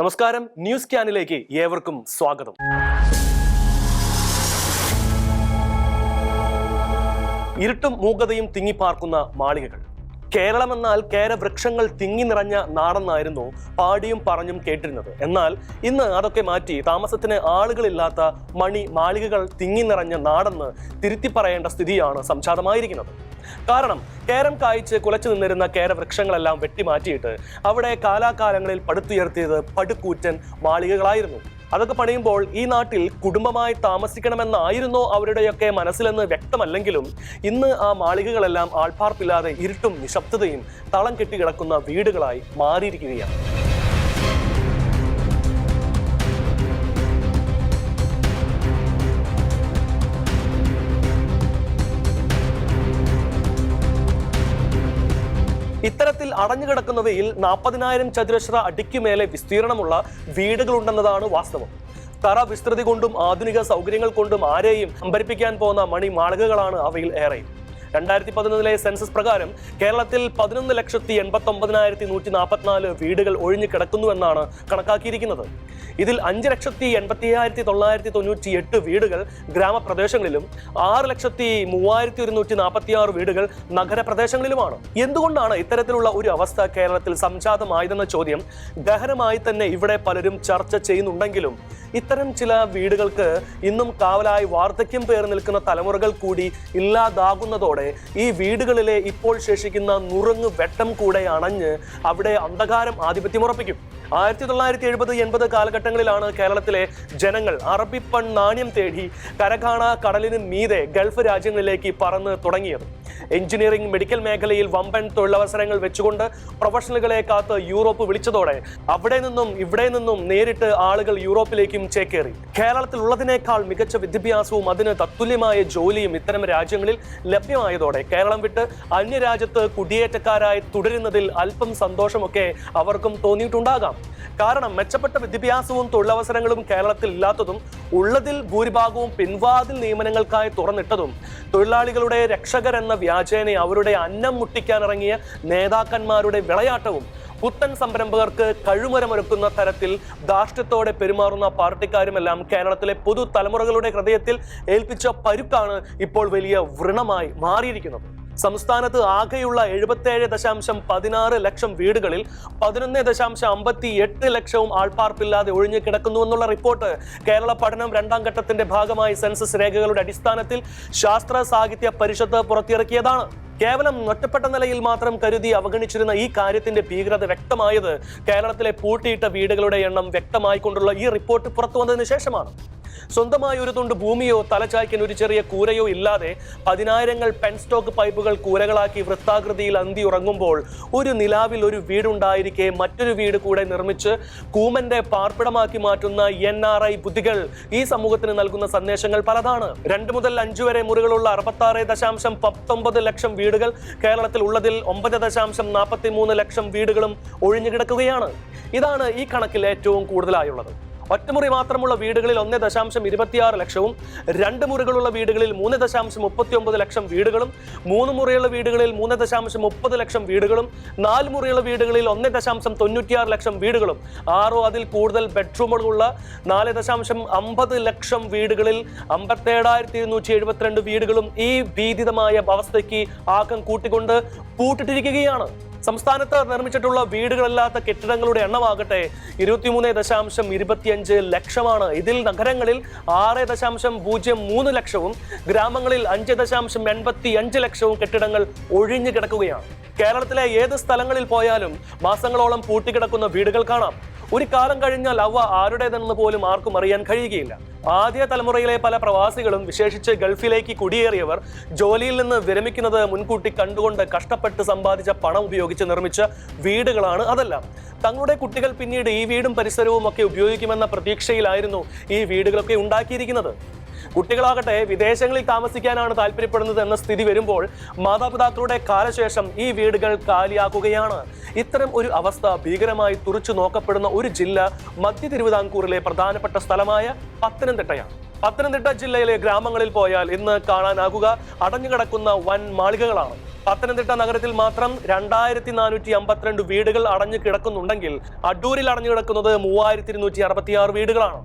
നമസ്കാരം, ന്യൂസ് സ്കാനിലേക്ക് ഏവർക്കും സ്വാഗതം. ഇരുട്ടും മൂകതയും തിങ്ങിപ്പാർക്കുന്ന മാളികകൾ. കേരളമെന്നാൽ കേരവൃക്ഷങ്ങൾ തിങ്ങി നിറഞ്ഞ നാടെന്നായിരുന്നു പാടിയും പറഞ്ഞും കേട്ടിരുന്നത്. എന്നാൽ ഇന്ന് അതൊക്കെ മാറ്റി താമസത്തിന് ആളുകളില്ലാത്ത മാളികകൾ തിങ്ങി നിറഞ്ഞ നാടെന്ന് തിരുത്തി പറയേണ്ട സ്ഥിതിയാണ് സംജാതമായിരിക്കുന്നത്. കാരണം കേരം കായ്ച്ച് കുലച്ചു നിന്നിരുന്ന കേരവൃക്ഷങ്ങളെല്ലാം വെട്ടിമാറ്റിയിട്ട് അവിടെ കാലാകാലങ്ങളിൽ പടുത്തുയർത്തിയത് പടുകൂറ്റൻ മാളികകളായിരുന്നു. അതൊക്കെ പണിയുമ്പോൾ ഈ നാട്ടിൽ കുടുംബമായി താമസിക്കണമെന്നായിരുന്നോ അവരുടെയൊക്കെ മനസ്സിലെന്ന് വ്യക്തമല്ലെങ്കിലും ഇന്ന് ആ മാളികകളെല്ലാം ആൾപ്പാർപ്പില്ലാതെ ഇരുട്ടും നിശബ്ദതയും തളം കെട്ടിക്കിടക്കുന്ന വീടുകളായി മാറിയിരിക്കുകയാണ്. ഇത്തരത്തിൽ അടഞ്ഞുകിടക്കുന്നവയിൽ 40,000 ചതുരശ്ര അടിക്കുമേലെ വിസ്തീർണമുള്ള വീടുകളുണ്ടെന്നതാണ് വാസ്തവം. തറ വിസ്തൃതി കൊണ്ടും ആധുനിക സൗകര്യങ്ങൾ കൊണ്ടും ആരെയും അമ്പരിപ്പിക്കാൻ പോകുന്ന മാളികകളാണ് അവയിൽ ഏറെയും. 2011 സെൻസസ് പ്രകാരം കേരളത്തിൽ 11,89,144 വീടുകൾ ഒഴിഞ്ഞു കിടക്കുന്നുവെന്നാണ് കണക്കാക്കിയിരിക്കുന്നത്. ഇതിൽ 5,80,998 വീടുകൾ ഗ്രാമപ്രദേശങ്ങളിലും 6,03,146 വീടുകൾ നഗരപ്രദേശങ്ങളിലുമാണ്. എന്തുകൊണ്ടാണ് ഇത്തരത്തിലുള്ള ഒരു അവസ്ഥ കേരളത്തിൽ സംജാതമായതെന്ന ചോദ്യം ഗഹനമായി തന്നെ ഇവിടെ പലരും ചർച്ച ചെയ്യുന്നുണ്ടെങ്കിലും ഇത്തരം ചില വീടുകൾക്ക് ഇന്നും കാവലായി വാർദ്ധക്യം പേറി നിൽക്കുന്ന തലമുറകൾ കൂടി ഇല്ലാതാകുന്നതോടെ ഈ വീടുകളിലെ ഇപ്പോൾ ശേഷിക്കുന്ന നുറുങ്ങ് വെട്ടം കൂടെ അണഞ്ഞ് അവിടെ അന്ധകാരം ആധിപത്യമുറപ്പിക്കും. 1970-80 കാലഘട്ടങ്ങളിലാണ് കേരളത്തിലെ ജനങ്ങൾ അറബിപ്പൺ നാണ്യം തേടി കരകാണാ കടലിന് മീതെ ഗൾഫ് രാജ്യങ്ങളിലേക്ക് പറന്ന് തുടങ്ങിയത്. എഞ്ചിനീയറിംഗ്, മെഡിക്കൽ മേഖലയിൽ വമ്പൻ തൊഴിലവസരങ്ങൾ വെച്ചുകൊണ്ട് പ്രൊഫഷണലുകളെ കാത്ത് യൂറോപ്പ് വിളിച്ചതോടെ അവിടെ നിന്നും ഇവിടെ നിന്നും നേരിട്ട് ആളുകൾ യൂറോപ്പിലേക്കും ചേക്കേറി. കേരളത്തിൽ ഉള്ളതിനേക്കാൾ മികച്ച വിദ്യാഭ്യാസവും അതിന് തത്തുല്യമായ ജോലിയും ഇത്തരം രാജ്യങ്ങളിൽ ലഭ്യമായതോടെ കേരളം വിട്ട് അന്യരാജ്യത്ത് കുടിയേറ്റക്കാരായി തുടരുന്നതിൽ അല്പം സന്തോഷമൊക്കെ അവർക്കും തോന്നിയിട്ടുണ്ടാകാം. കാരണം മെച്ചപ്പെട്ട വിദ്യാഭ്യാസവും തൊഴിലവസരങ്ങളും കേരളത്തിൽ ഇല്ലാത്തതും ഉള്ളതിൽ ഭൂരിഭാഗവും പിൻവാതിൽ നിയമനങ്ങൾക്കായി തുറന്നിട്ടതും തൊഴിലാളികളുടെ രക്ഷകരെന്ന വ്യാജേന അവരുടെ അന്നം മുട്ടിക്കാനിറങ്ങിയ നേതാക്കന്മാരുടെ വിളയാട്ടവും പുത്തൻ സംരംഭകർക്ക് കഴുമരമൊരുക്കുന്ന തരത്തിൽ ധാർഷ്ട്യത്തോടെ പെരുമാറുന്ന പാർട്ടിക്കാരുമെല്ലാം കേരളത്തിലെ പുതു തലമുറകളുടെ ഹൃദയത്തിൽ ഏൽപ്പിച്ച പരുക്കാണ് ഇപ്പോൾ വലിയ വ്രണമായി മാറിയിരിക്കുന്നത്. സംസ്ഥാനത്ത് ആകെയുള്ള 77.16 ലക്ഷം വീടുകളിൽ 11.58 ലക്ഷവും ആൾപ്പാർപ്പില്ലാതെ ഒഴിഞ്ഞു കിടക്കുന്നുവെന്നുള്ള റിപ്പോർട്ട് കേരള പഠനം 2ാം ഘട്ടത്തിന്റെ ഭാഗമായി സെൻസസ് രേഖകളുടെ അടിസ്ഥാനത്തിൽ ശാസ്ത്ര സാഹിത്യ പരിഷത്ത് പുറത്തിറക്കിയതാണ്. കേവലം ഒറ്റപ്പെട്ട നിലയിൽ മാത്രം കരുതി അവഗണിച്ചിരുന്ന ഈ കാര്യത്തിന്റെ ഭീകരത വ്യക്തമായത് കേരളത്തിലെ പൂട്ടിയിട്ട വീടുകളുടെ എണ്ണം വ്യക്തമായിക്കൊണ്ടുള്ള ഈ റിപ്പോർട്ട് പുറത്തു വന്നതിന് ശേഷമാണ്. സ്വന്തമായി ഒരു തുണ്ട് ഭൂമിയോ തലചായ്ക്കാൻ ഒരു ചെറിയ കൂരയോ ഇല്ലാതെ 10,000 പെൻസ്റ്റോക്ക് പൈപ്പുകൾ കൂരകളാക്കി വൃത്താകൃതിയിൽ അന്തി ഉറങ്ങുമ്പോൾ ഒരു നിലാവിൽ ഒരു വീടുണ്ടായിരിക്കെ മറ്റൊരു വീട് കൂടെ നിർമ്മിച്ച് കൂമന്റെ പാർപ്പിടമാക്കി മാറ്റുന്ന NRI ബുദ്ധികൾ ഈ സമൂഹത്തിന് നൽകുന്ന സന്ദേശങ്ങൾ പലതാണ്. 2 മുതൽ 5 വരെ മുറികളുള്ള 66.19 ലക്ഷം വീടുകൾ കേരളത്തിൽ ഉള്ളതിൽ 9.43 ലക്ഷം വീടുകളും ഒഴിഞ്ഞു കിടക്കുകയാണ്. ഇതാണ് ഈ കണക്കിൽ ഏറ്റവും കൂടുതലായുള്ളത്. ഒറ്റമുറി മാത്രമുള്ള വീടുകളിൽ 1.26 ലക്ഷവും 2 മുറികളുള്ള വീടുകളിൽ 3.39 ലക്ഷം വീടുകളും 3 മുറിയുള്ള വീടുകളിൽ 3.30 ലക്ഷം വീടുകളും 4 മുറിയുള്ള വീടുകളിൽ 1.96 ലക്ഷം വീടുകളും 6 അതിൽ കൂടുതൽ ബെഡ്റൂമുകളുള്ള 4.50 ലക്ഷം വീടുകളിൽ 57,272 വീടുകളും ഈ ഭീതിതമായ അവസ്ഥയ്ക്ക് ആക്കം കൂട്ടിക്കൊണ്ട് പൂട്ടിട്ടിരിക്കുകയാണ്. സംസ്ഥാനത്ത് നിർമ്മിച്ചിട്ടുള്ള വീടുകളില്ലാത്ത കെട്ടിടങ്ങളുടെ എണ്ണമാകട്ടെ 23.25 ലക്ഷമാണ്. ഇതിൽ നഗരങ്ങളിൽ 6.03 ലക്ഷവും ഗ്രാമങ്ങളിൽ 5.85 ലക്ഷവും കെട്ടിടങ്ങൾ ഒഴിഞ്ഞു കിടക്കുകയാണ്. കേരളത്തിലെ ഏത് സ്ഥലങ്ങളിൽ പോയാലും മാസങ്ങളോളം പൂട്ടിക്കിടക്കുന്ന വീടുകൾ കാണാം. ഒരു കാലം കഴിഞ്ഞാൽ അവ ആരുടേതെന്ന് പോലും ആർക്കും അറിയാൻ കഴിയുകയില്ല. ആദ്യ തലമുറയിലെ പല പ്രവാസികളും വിശേഷിച്ച് ഗൾഫിലേക്ക് കുടിയേറിയവർ ജോലിയിൽ നിന്ന് വിരമിക്കുന്നത് മുൻകൂട്ടി കണ്ടുകൊണ്ട് കഷ്ടപ്പെട്ട് സമ്പാദിച്ച പണം ഉപയോഗിച്ച് നിർമ്മിച്ച വീടുകളാണ് അതെല്ലാം. തങ്ങളുടെ കുട്ടികൾ പിന്നീട് ഈ വീടും പരിസരവും ഒക്കെ ഉപയോഗിക്കുമെന്ന പ്രതീക്ഷയിലായിരുന്നു ഈ വീടുകളൊക്കെ ഉണ്ടാക്കിയിരിക്കുന്നത്. കുട്ടികളാകട്ടെ വിദേശങ്ങളിൽ താമസിക്കാനാണ് താല്പര്യപ്പെടുന്നത് എന്ന സ്ഥിതി വരുമ്പോൾ മാതാപിതാക്കളുടെ കാലശേഷം ഈ വീടുകൾ കാലിയാക്കുകയാണ്. ഇത്തരം ഒരു അവസ്ഥ ഭീകരമായി തുറച്ചു നോക്കപ്പെടുന്ന ഒരു ജില്ല മധ്യ തിരുവിതാംകൂറിലെ പ്രധാനപ്പെട്ട സ്ഥലമായ പത്തനംതിട്ടയാണ്. പത്തനംതിട്ട ജില്ലയിലെ ഗ്രാമങ്ങളിൽ പോയാൽ ഇന്ന് കാണാനാകുക അടഞ്ഞുകിടക്കുന്ന വൻ മാളികകളാണ്. പത്തനംതിട്ട നഗരത്തിൽ മാത്രം 2452 വീടുകൾ അടഞ്ഞു കിടക്കുന്നുണ്ടെങ്കിൽ അടൂരിൽ അടഞ്ഞു കിടക്കുന്നത് 3266 വീടുകളാണ്.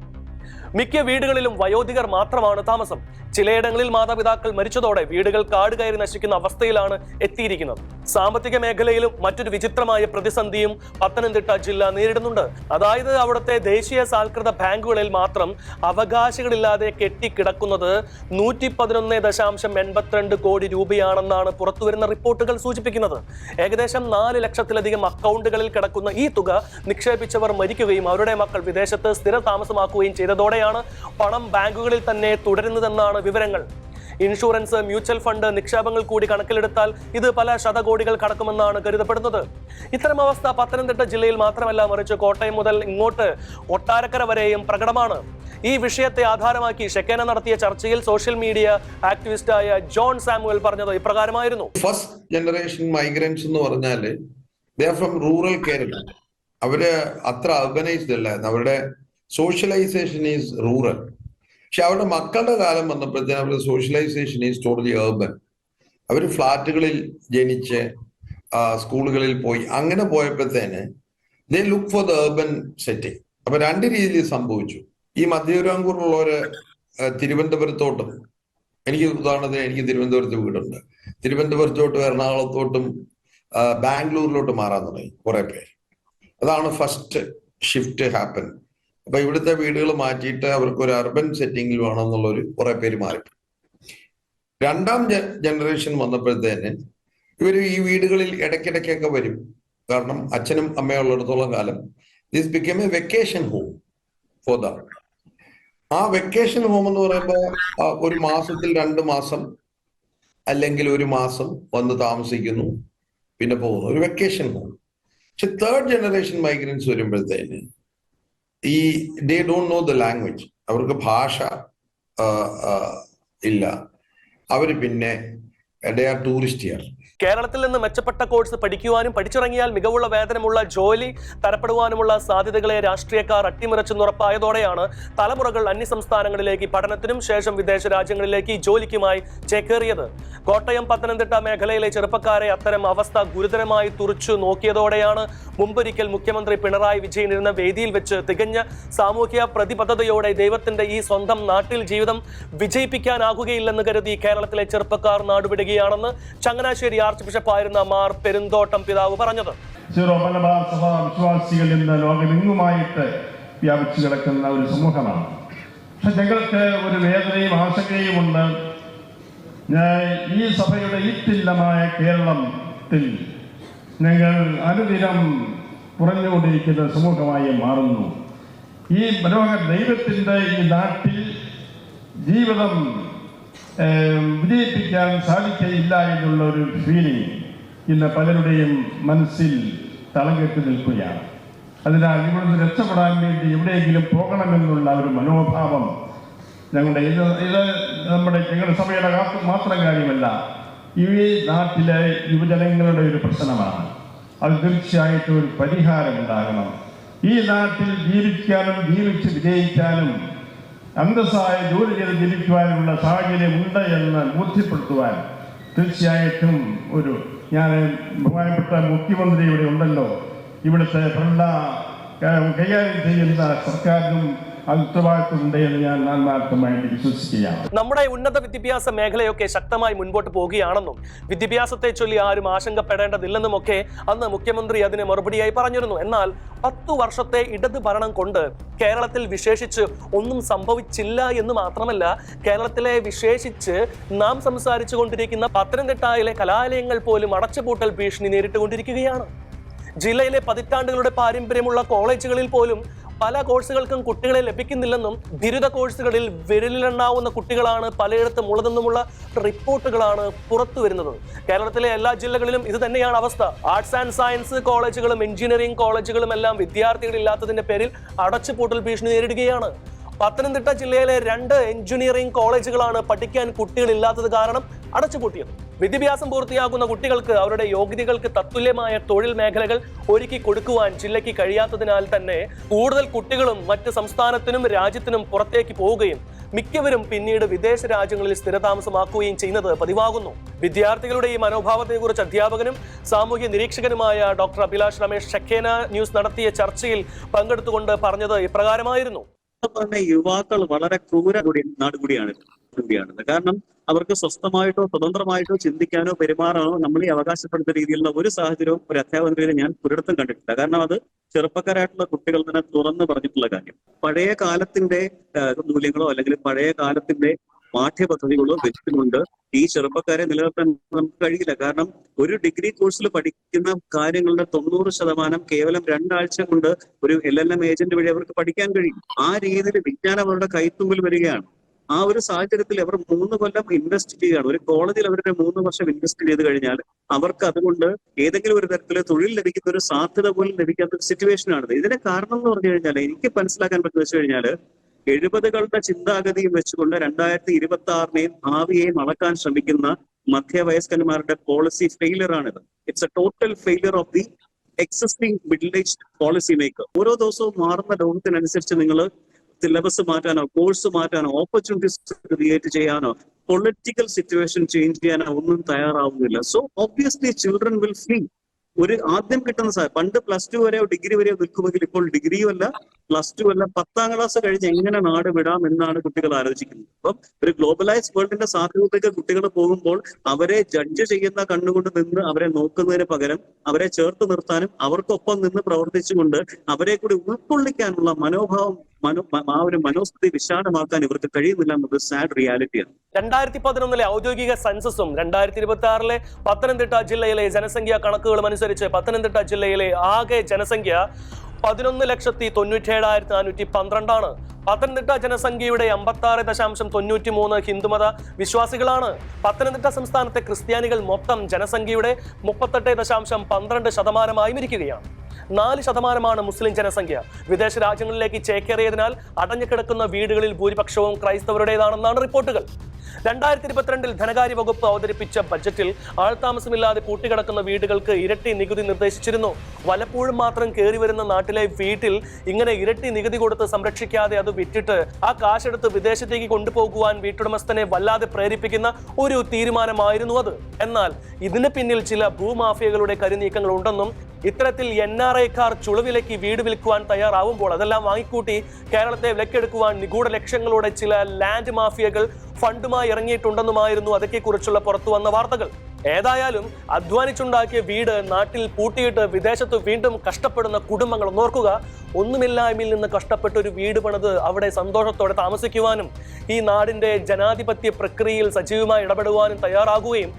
മിക്ക വീടുകളിലും വയോധികർ മാത്രമാണ് താമസം. ചിലയിടങ്ങളിൽ മാതാപിതാക്കൾ മരിച്ചതോടെ വീടുകൾ കാട് കയറി നശിക്കുന്ന അവസ്ഥയിലാണ് എത്തിയിരിക്കുന്നത്. സാമ്പത്തിക മേഖലയിലും മറ്റൊരു വിചിത്രമായ പ്രതിസന്ധിയും പത്തനംതിട്ട ജില്ല നേരിടുന്നുണ്ട്. അതായത് അവിടുത്തെ ദേശീയ സാൽകൃത ബാങ്കുകളിൽ മാത്രം അവകാശികളില്ലാതെ കെട്ടിക്കിടക്കുന്നത് 111.82 കോടി രൂപയാണെന്നാണ് പുറത്തുവരുന്ന റിപ്പോർട്ടുകൾ സൂചിപ്പിക്കുന്നത്. ഏകദേശം 4 ലക്ഷത്തിലധികം അക്കൗണ്ടുകളിൽ കിടക്കുന്ന ഈ തുക നിക്ഷേപിച്ചവർ മരിക്കുകയും അവരുടെ മക്കൾ വിദേശത്ത് സ്ഥിര താമസമാക്കുകയും ചെയ്തതോടെയാണ് പണം ബാങ്കുകളിൽ തന്നെ തുടരുന്നതെന്നാണ് വിവരങ്ങൾ. ഇൻഷുറൻസ്, മ്യൂച്വൽ ഫണ്ട് നിക്ഷേപങ്ങൾ കൂടി കണക്കിലെടുത്താൽ ഇത് പല ശതകോടികൾ കടക്കുമെന്നാണ് കരുതപ്പെടുന്നത്. ഇത്തരം അവസ്ഥ പത്തനംതിട്ട ജില്ലയിൽ മാത്രമല്ല, മറിച്ച് കോട്ടയം മുതൽ ഇങ്ങോട്ട് കൊട്ടാരക്കര വരെയും പ്രകടമാണ്. ഈ വിഷയത്തെ ആധാരമാക്കി ഷെക്കേന നടത്തിയ ചർച്ചയിൽ സോഷ്യൽ മീഡിയ ആക്ടിവിസ്റ്റായ ജോൺ സാമുവൽ പറഞ്ഞത് ഇപ്രകാരമായിരുന്നു. ഫസ്റ്റ് ജനറേഷൻ മൈഗ്രൻസ് എന്ന് പറഞ്ഞാൽ they are from rural Kerala. അവര് അത്ര അർബനൈസ്ഡ് അല്ലായിരുന്നു. അവരുടെ സോഷ്യലൈസേഷൻ ഈസ് റൂറൽ. പക്ഷെ അവരുടെ മക്കളുടെ കാലം വന്നപ്പോഴത്തേന് അവരുടെ സോഷ്യലൈസേഷൻ ഈസ് ടോട്ടലി അർബൻ. അവർ ഫ്ലാറ്റുകളിൽ ജനിച്ച് സ്കൂളുകളിൽ പോയി അങ്ങനെ പോയപ്പോഴത്തേന് they look for the urban setting. അപ്പൊ രണ്ട് രീതിയിൽ സംഭവിച്ചു. ഈ മധ്യതിരുവിതാംകൂറിലുള്ളവര് തിരുവനന്തപുരത്തോട്ടും, എനിക്ക് ഉദാഹരണത്തിന് എനിക്ക് തിരുവനന്തപുരത്ത് വീടുണ്ട്, തിരുവനന്തപുരത്തോട്ടും എറണാകുളത്തോട്ടും ബാംഗ്ലൂരിലോട്ട് മാറാൻ തുടങ്ങി കുറെ പേര്. അതാണ് ഫസ്റ്റ് ഷിഫ്റ്റ് ഹാപ്പൻ. അപ്പൊ ഇവിടുത്തെ വീടുകൾ മാറ്റിയിട്ട് അവർക്ക് ഒരു അർബൻ സെറ്റിംഗിൽ വേണമെന്നുള്ളൊരു കുറെ പേര് മാറി. രണ്ടാം ജനറേഷൻ വന്നപ്പോഴത്തേന് ഇവർ ഈ വീടുകളിൽ ഇടയ്ക്കിടയ്ക്കൊക്കെ വരും. കാരണം അച്ഛനും അമ്മയും ഉള്ളിടത്തോളം കാലം this become A vacation home for them. ആ വെക്കേഷൻ ഹോം എന്ന് പറയുമ്പോൾ ഒരു മാസത്തിൽ 2 മാസം അല്ലെങ്കിൽ 1 മാസം വന്ന് താമസിക്കുന്നു, പിന്നെ പോകുന്നു, ഒരു വെക്കേഷൻ ഹോം. പക്ഷെ തേർഡ് ജനറേഷൻ മൈഗ്രൻസ് വരുമ്പോഴത്തേന് ഈ they don't know the language, അവർക്ക് ഭാഷ ഇല്ല. അവര് പിന്നെ ദേ ആർ ടൂറിസ്റ്റ് ഹിയർ. കേരളത്തിൽ നിന്ന് മെച്ചപ്പെട്ട കോഴ്സ് പഠിക്കുവാനും പഠിച്ചിറങ്ങിയാൽ മികവുള്ള വേതനമുള്ള ജോലി തരപ്പെടുവാനുമുള്ള സാധ്യതകളെ രാഷ്ട്രീയക്കാർ അട്ടിമറിച്ചെന്നുറപ്പായതോടെയാണ് തലമുറകൾ അന്യസംസ്ഥാനങ്ങളിലേക്ക് പഠനത്തിനും ശേഷം വിദേശ രാജ്യങ്ങളിലേക്ക് ജോലിക്കുമായി ചേക്കേറിയത്. കോട്ടയം, പത്തനംതിട്ട മേഖലയിലെ ചെറുപ്പക്കാരെ അത്തരം അവസ്ഥ ഗുരുതരമായി തുറച്ചു നോക്കിയതോടെയാണ് മുമ്പൊരിക്കൽ മുഖ്യമന്ത്രി പിണറായി വിജയൻ ഇരുന്ന വേദിയിൽ വെച്ച് തികഞ്ഞ സാമൂഹ്യ പ്രതിബദ്ധതയോടെ ദൈവത്തിന്റെ ഈ സ്വന്തം നാട്ടിൽ ജീവിതം വിജയിപ്പിക്കാനാകുകയില്ലെന്ന് കരുതി കേരളത്തിലെ ചെറുപ്പക്കാർ നാടുവിടുകയാണെന്ന് ചങ്ങനാശ്ശേരി ആർച്ച് ബിഷപ്പായിരുന്ന മാർ പെരുന്തോട്ടം പിതാവ് പറഞ്ഞത്. സീറോ മലബാർ സഭ വിശ്വാസികൾ ഇന്ന് ലോകമെങ്ങുമായിട്ട് വ്യാപിച്ചു കിടക്കുന്ന ഒരു സമൂഹമാണ്. പക്ഷെ ഞങ്ങൾക്ക് ഒരു വേദനയും ആശങ്കയും ഉണ്ട്. ഈ സഭയുടെ ഈറ്റില്ലമായ കേരളത്തിൽ ഞങ്ങൾ അനുദിനം കുറഞ്ഞുകൊണ്ടിരിക്കുന്ന സമൂഹമായി മാറുന്നു. ഈ മനോഹര ദൈവത്തിൻ്റെ ഈ നാട്ടിൽ ജീവിതം വിജയിപ്പിക്കാൻ സാധിക്കയില്ല എന്നുള്ള ഒരു ഫീലിംഗ് ഇന്ന് പലരുടെയും മനസ്സിൽ തളം കെട്ടി നിൽക്കുകയാണ്. അതിനാൽ ഇവിടുന്ന് രക്ഷപ്പെടാൻ വേണ്ടി എവിടെയെങ്കിലും പോകണമെന്നുള്ള ഒരു മനോഭാവം ഞങ്ങളുടെ സഭയുടെ മാത്രം കാര്യമല്ല, ഈ നാട്ടിലെ യുവജനങ്ങളുടെ ഒരു പ്രശ്നമാണ്. അത് തീർച്ചയായിട്ടും ഒരു പരിഹാരം ഉണ്ടാകണം. ഈ നാട്ടിൽ ജീവിക്കാനും ജീവിച്ച് വിജയിക്കാനും അന്തസ്സായ ജോലി ചെയ്ത് ജീവിക്കുവാനുള്ള സാഹചര്യം ഉണ്ട് എന്ന് ബോധ്യപ്പെടുത്തുവാൻ തീർച്ചയായിട്ടും ഞാൻ ബഹുമാനപ്പെട്ട മുഖ്യമന്ത്രി ഇവിടെ ഉണ്ടല്ലോ, ഇവിടുത്തെ ഭരണ കൈകാര്യം ചെയ്യുന്ന സർക്കാരിനും ഉത്തരവാദിത്വമുണ്ട് എന്ന് ഞാൻ ആത്മാർത്ഥമായിട്ട് വിശ്വസിക്കുകയാണ്. നമ്മുടെ ഉന്നത വിദ്യാഭ്യാസ മേഖലയൊക്കെ ശക്തമായി മുൻപോട്ട് പോവുകയാണെന്നും വിദ്യാഭ്യാസത്തെ ചൊല്ലി ആരും ആശങ്കപ്പെടേണ്ടതില്ലെന്നുമൊക്കെ അന്ന് മുഖ്യമന്ത്രി അതിന് മറുപടിയായി പറഞ്ഞിരുന്നു. എന്നാൽ 10 വർഷത്തെ ഇടത് ഭരണം കൊണ്ട് കേരളത്തിൽ വിശേഷിച്ച് ഒന്നും സംഭവിച്ചില്ല എന്ന് മാത്രമല്ല, കേരളത്തിലെ വിശേഷിച്ച് നാം സംസാരിച്ചു കൊണ്ടിരിക്കുന്ന പത്തനംതിട്ടയിലെ കലാലയങ്ങൾ പോലും അടച്ചുപൂട്ടൽ ഭീഷണി നേരിട്ടുകൊണ്ടിരിക്കുകയാണ്. ജില്ലയിലെ പതിറ്റാണ്ടുകളുടെ പാരമ്പര്യമുള്ള കോളേജുകളിൽ പോലും പല കോഴ്സുകൾക്കും കുട്ടികളെ ലഭിക്കുന്നില്ലെന്നും ബിരുദ കോഴ്സുകളിൽ വിരലിലെണ്ണാവുന്ന കുട്ടികളാണ് പലയിടത്തും ഉള്ളതെന്നുമുള്ള റിപ്പോർട്ടുകളാണ് പുറത്തു വരുന്നത്. കേരളത്തിലെ എല്ലാ ജില്ലകളിലും ഇത് തന്നെയാണ് അവസ്ഥ. ആർട്സ് ആൻഡ് സയൻസ് കോളേജുകളും എഞ്ചിനീയറിംഗ് കോളേജുകളും എല്ലാം വിദ്യാർത്ഥികളില്ലാത്തതിന്റെ പേരിൽ അടച്ചുപൂട്ടൽ ഭീഷണി നേരിടുകയാണ്. പത്തനംതിട്ട ജില്ലയിലെ 2 എഞ്ചിനീയറിംഗ് കോളേജുകളാണ് പഠിക്കാൻ കുട്ടികളില്ലാത്തത് കാരണം അടച്ചുപൂട്ടിയത്. വിദ്യാഭ്യാസം പൂർത്തിയാക്കുന്ന കുട്ടികൾക്ക് അവരുടെ യോഗ്യതകൾക്ക് തത്തുല്യമായ തൊഴിൽ മേഖലകൾ ഒരുക്കി കൊടുക്കുവാൻ ജില്ലയ്ക്ക് കഴിയാത്തതിനാൽ തന്നെ കൂടുതൽ കുട്ടികളും മറ്റ് സംസ്ഥാനത്തിനും രാജ്യത്തിനും പുറത്തേക്ക് പോവുകയും മിക്കവരും പിന്നീട് വിദേശ രാജ്യങ്ങളിൽ സ്ഥിരതാമസമാക്കുകയും ചെയ്യുന്നത് പതിവാകുന്നു. വിദ്യാർത്ഥികളുടെ ഈ മനോഭാവത്തെക്കുറിച്ച് അധ്യാപകനും സാമൂഹ്യ നിരീക്ഷകനുമായ ഡോക്ടർ അഭിലാഷ് രമേശ് ഷെക്കേന ന്യൂസ് നടത്തിയ ചർച്ചയിൽ പങ്കെടുത്തുകൊണ്ട് പറഞ്ഞത് ഇപ്രകാരമായിരുന്നു. യുവാക്കൾ വളരെ ക്രൂര നാടുകൂടിയാണ്. കാരണം അവർക്ക് സ്വസ്ഥമായിട്ടോ സ്വതന്ത്രമായിട്ടോ ചിന്തിക്കാനോ പെരുമാറാനോ നമ്മൾ ഈ അവകാശപ്പെടുന്ന രീതിയിലുള്ള ഒരു സാഹചര്യവും ഒരു അധ്യാപകരെ ഞാൻ ഒരിടത്തും കണ്ടിട്ടില്ല. കാരണം അത് ചെറുപ്പക്കാരായിട്ടുള്ള കുട്ടികൾ തന്നെ തുറന്നു പറഞ്ഞിട്ടുള്ള കാര്യം. പഴയ കാലത്തിന്റെ മൂല്യങ്ങളോ അല്ലെങ്കിൽ പഴയ കാലത്തിന്റെ പാഠ്യപദ്ധതികളോ വെച്ചുകൊണ്ട് ഈ ചെറുപ്പക്കാരെ നിലനിർത്താൻ നമുക്ക് കഴിയില്ല. കാരണം ഒരു ഡിഗ്രി കോഴ്സിൽ പഠിക്കുന്ന കാര്യങ്ങളുടെ 90% കേവലം 2 ആഴ്ച കൊണ്ട് ഒരു LLM ഏജന്റ് വഴി അവർക്ക് പഠിക്കാൻ കഴിയും. ആ രീതിയിൽ വിജ്ഞാനം അവരുടെ കൈത്തുമ്പിൽ വരികയാണ്. ആ ഒരു സാഹചര്യത്തിൽ അവർ 3 കൊല്ലം ഇൻവെസ്റ്റ് ചെയ്യുകയാണ്. ഒരു കോളേജിൽ അവരുടെ 3 വർഷം ഇൻവെസ്റ്റ് ചെയ്ത് കഴിഞ്ഞാൽ അവർക്ക് അതുകൊണ്ട് ഏതെങ്കിലും ഒരു തരത്തിൽ തൊഴിൽ ലഭിക്കുന്ന ഒരു സാധ്യത പോലും ലഭിക്കാത്ത ഒരു സിറ്റുവേഷനാണ്. ഇതിന്റെ കാരണം എന്ന് പറഞ്ഞു കഴിഞ്ഞാൽ എനിക്ക് മനസ്സിലാക്കാൻ പറ്റുന്ന വെച്ച് കഴിഞ്ഞാൽ 70കളുടെ ചിന്താഗതിയും വെച്ചുകൊണ്ട് 2026 ഭാവിയെയും അളക്കാൻ ശ്രമിക്കുന്ന മധ്യവയസ്കന്മാരുടെ പോളിസി ഫെയിലിയർ ആണിത്. It's A total failure of the existing middle aged policy maker. ഓരോ ദിവസവും മാറുന്ന ലോകത്തിനനുസരിച്ച് നിങ്ങൾ സിലബസ് മാറ്റാനോ കോഴ്സ് മാറ്റാനോ ഓപ്പർച്യൂണിറ്റീസ് ക്രിയേറ്റ് ചെയ്യാനോ പൊളിറ്റിക്കൽ സിറ്റുവേഷൻ ചേഞ്ച് ചെയ്യാനോ ഒന്നും തയ്യാറാവുന്നില്ല. So obviously children will flea. ഒരു ആദ്യം കിട്ടുന്ന പണ്ട് +2 വരെയോ ഡിഗ്രി വരെയോ നിൽക്കുമെങ്കിൽ ഇപ്പോൾ ഡിഗ്രിയും അല്ല +2 അല്ല 10ാം ക്ലാസ് കഴിഞ്ഞ് എങ്ങനെ നാട് വിടാം എന്നാണ് കുട്ടികൾ ആലോചിക്കുന്നത്. അപ്പം ഒരു ഗ്ലോബലൈസ്ഡ് വേൾഡിന്റെ സാധ്യതയിലേക്ക് കുട്ടികൾ പോകുമ്പോൾ അവരെ ജഡ്ജ് ചെയ്യുന്ന കണ്ണുകൊണ്ട് നിന്ന് അവരെ നോക്കുന്നതിന് പകരം അവരെ ചേർത്ത് നിർത്താനും അവർക്കൊപ്പം നിന്ന് പ്രവർത്തിച്ചുകൊണ്ട് അവരെ കൂടി ഉൾക്കൊള്ളിക്കാനുള്ള മനോഭാവം ആ ഒരു മനോസ്ഥിതി വിശാലമാക്കാൻ ഇവർക്ക് കഴിയുന്നില്ല എന്നത് സാഡ് റിയാലിറ്റിയാണ്. 2011 ഔദ്യോഗിക സെൻസസും 2026 പത്തനംതിട്ട ജില്ലയിലെ ജനസംഖ്യാ കണക്കുകളും അനുസരിച്ച് പത്തനംതിട്ട ജില്ലയിലെ ആകെ ജനസംഖ്യ 11,97,412 ആണ്. പത്തനംതിട്ട ജനസംഖ്യയുടെ 56.93 ഹിന്ദുമത വിശ്വാസികളാണ്. പത്തനംതിട്ട സംസ്ഥാനത്തെ ക്രിസ്ത്യാനികൾ മൊത്തം ജനസംഖ്യയുടെ 38.12% ഇരിക്കുകയാണ്. 4% മുസ്ലിം ജനസംഖ്യ. വിദേശ രാജ്യങ്ങളിലേക്ക് ചേക്കേറിയതിനാൽ അടഞ്ഞുകിടക്കുന്ന വീടുകളിൽ ഭൂരിപക്ഷവും ക്രൈസ്തവരുടേതാണെന്നാണ് റിപ്പോർട്ടുകൾ. 2022 ധനകാര്യ വകുപ്പ് അവതരിപ്പിച്ച ബജറ്റിൽ ആൾതാമസമില്ലാതെ പൂട്ടിക്കിടക്കുന്ന വീടുകൾക്ക് ഇരട്ടി നികുതി നിർദ്ദേശിച്ചിരുന്നു. വല്ലപ്പോഴും മാത്രം കയറി വരുന്ന നാട്ടിലെ വീട്ടിൽ ഇങ്ങനെ ഇരട്ടി നികുതി കൊടുത്ത് സംരക്ഷിക്കാതെ അത് വിറ്റിട്ട് ആ കാശെടുത്ത് വിദേശത്തേക്ക് കൊണ്ടുപോകുവാൻ വീട്ടുടമസ്ഥനെ വല്ലാതെ പ്രേരിപ്പിക്കുന്ന ഒരു തീരുമാനമായിരുന്നു അത്. എന്നാൽ ഇതിന് പിന്നിൽ ചില ഭൂമാഫിയകളുടെ കരുനീക്കങ്ങൾ ഉണ്ടെന്നും ഇത്തരത്തിൽ NRIക്കാർ ചുളുവിലേക്ക് വീട് വിൽക്കുവാൻ തയ്യാറാവുമ്പോൾ അതെല്ലാം വാങ്ങിക്കൂട്ടി കേരളത്തെ വിലക്കെടുക്കുവാൻ നിഗൂഢ ലക്ഷ്യങ്ങളോടെ ചില ലാൻഡ് മാഫിയകൾ ഫണ്ടുമായി ഇറങ്ങിയിട്ടുണ്ടെന്നുമായിരുന്നു അതൊക്കെക്കുറിച്ചുള്ള പുറത്തു വന്ന വാർത്തകൾ. ഏതായാലും അധ്വാനിച്ചുണ്ടാക്കിയ വീട് നാട്ടിൽ പൂട്ടിയിട്ട് വിദേശത്ത് വീണ്ടും കഷ്ടപ്പെടുന്ന കുടുംബങ്ങൾ ഓർക്കുക. ഒന്നുമില്ലായ്മയിൽ നിന്ന് കഷ്ടപ്പെട്ട ഒരു വീട് പണിത് അവിടെ സന്തോഷത്തോടെ താമസിക്കുവാനും ഈ നാടിന്റെ ജനാധിപത്യ പ്രക്രിയയിൽ സജീവമായി ഇടപെടുവാനും തയ്യാറാകുകയും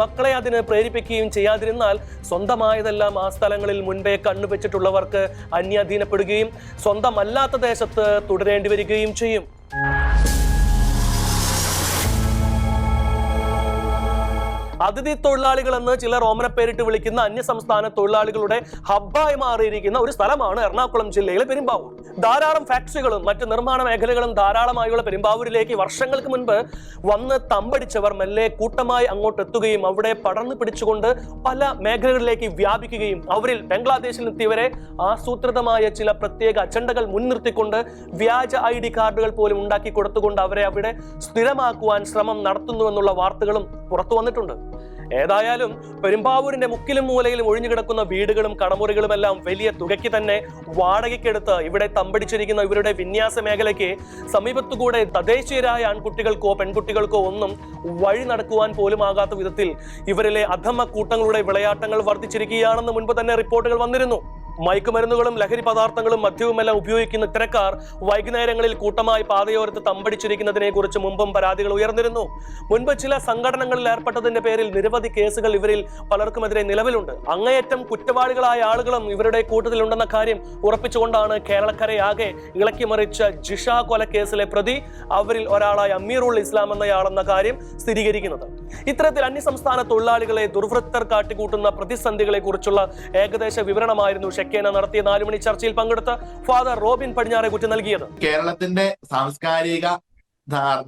മക്കളെ അതിന് പ്രേരിപ്പിക്കുകയും ചെയ്യാതിരുന്നാൽ സ്വന്തമായതെല്ലാം ആ സ്ഥലങ്ങളിൽ മുൻപേ കണ്ണുവെച്ചിട്ടുള്ളവർക്ക് അന്യാധീനപ്പെടുകയും സ്വന്തമല്ലാത്ത ദേശത്ത് തുടരേണ്ടി വരികയും ചെയ്യും. അതിഥി തൊഴിലാളികൾ എന്ന് ചിലർ ഓമനപ്പേരിട്ട് വിളിക്കുന്ന അന്യസംസ്ഥാന തൊഴിലാളികളുടെ ഹബ്ബായി മാറിയിരിക്കുന്ന ഒരു സ്ഥലമാണ് എറണാകുളം ജില്ലയിലെ പെരുമ്പാവൂർ. ധാരാളം ഫാക്ടറികളും മറ്റ് നിർമ്മാണ മേഖലകളും ധാരാളമായുള്ള പെരുമ്പാവൂരിലേക്ക് വർഷങ്ങൾക്ക് മുൻപ് വന്ന് തമ്പടിച്ചവർ മെല്ലെ കൂട്ടമായി അങ്ങോട്ട് എത്തുകയും അവിടെ പടർന്നു പിടിച്ചുകൊണ്ട് പല മേഖലകളിലേക്ക് വ്യാപിക്കുകയും അവരിൽ ബംഗ്ലാദേശിൽ എത്തിയവരെ ആസൂത്രിതമായ ചില പ്രത്യേക അജണ്ടകൾ മുൻനിർത്തിക്കൊണ്ട് വ്യാജ ID കാർഡുകൾ പോലും ഉണ്ടാക്കി കൊടുത്തുകൊണ്ട് അവരെ അവിടെ സ്ഥിരമാക്കുവാൻ ശ്രമം നടത്തുന്നുവെന്നുള്ള വാർത്തകളും പുറത്തു വന്നിട്ടുണ്ട്. ഏതായാലും പെരുമ്പാവൂരിന്റെ മുക്കിലും മൂലയിലും ഒഴിഞ്ഞുകിടക്കുന്ന വീടുകളും കടമുറികളും എല്ലാം വലിയ തുകയ്ക്ക് തന്നെ വാടകയ്ക്കെടുത്ത് ഇവിടെ തമ്പടിച്ചിരിക്കുന്ന ഇവരുടെ വിന്യാസ മേഖലയ്ക്ക് സമീപത്തുകൂടെ തദ്ദേശീയരായ ആൺകുട്ടികൾക്കോ പെൺകുട്ടികൾക്കോ ഒന്നും വഴി നടക്കുവാൻ പോലും ആകാത്ത വിധത്തിൽ ഇവരിലെ അധമ കൂട്ടങ്ങളുടെ വിളയാട്ടങ്ങൾ വർദ്ധിച്ചിരിക്കുകയാണെന്ന് മുൻപ് തന്നെ റിപ്പോർട്ടുകൾ വന്നിരുന്നു. മയക്കുമരുന്നുകളും ലഹരി പദാർത്ഥങ്ങളും മദ്യവുമെല്ലാം ഉപയോഗിക്കുന്ന ഇത്തരക്കാർ വൈകുന്നേരങ്ങളിൽ കൂട്ടമായി പാതയോരത്ത് തമ്പടിച്ചിരിക്കുന്നതിനെ കുറിച്ച് മുമ്പും പരാതികൾ ഉയർന്നിരുന്നു. മുൻപ് ചില സംഘടനകളിൽ ഏർപ്പെട്ടതിന്റെ പേരിൽ നിരവധി കേസുകൾ ഇവരിൽ പലർക്കുമെതിരെ നിലവിലുണ്ട്. അങ്ങേയറ്റം കുറ്റവാളികളായ ആളുകളും ഇവരുടെ കൂട്ടത്തിലുണ്ടെന്ന കാര്യം ഉറപ്പിച്ചുകൊണ്ടാണ് കേരളക്കരയാകെ ഇളക്കിമറിച്ച ജിഷ കൊലക്കേസിലെ പ്രതി അവരിൽ ഒരാളായ അമീറുൽ ഇസ്ലാം എന്നയാളെന്ന കാര്യം സ്ഥിരീകരിക്കുന്നത്. ഇത്തരത്തിൽ അന്യസംസ്ഥാന തൊഴിലാളികളെ ദുർവൃത്തർ കാട്ടിക്കൂട്ടുന്ന പ്രതിസന്ധികളെ കുറിച്ചുള്ള ഏകദേശ വിവരണമായിരുന്നു ഷെക്കേന നടത്തിയ 4 മണി ചർച്ചയിൽ പങ്കെടുത്ത ഫാദർ റോബിൻ പടിഞ്ഞാറേക്കുറ്റി നൽകിയത്. കേരളത്തിന്റെ സാംസ്കാരിക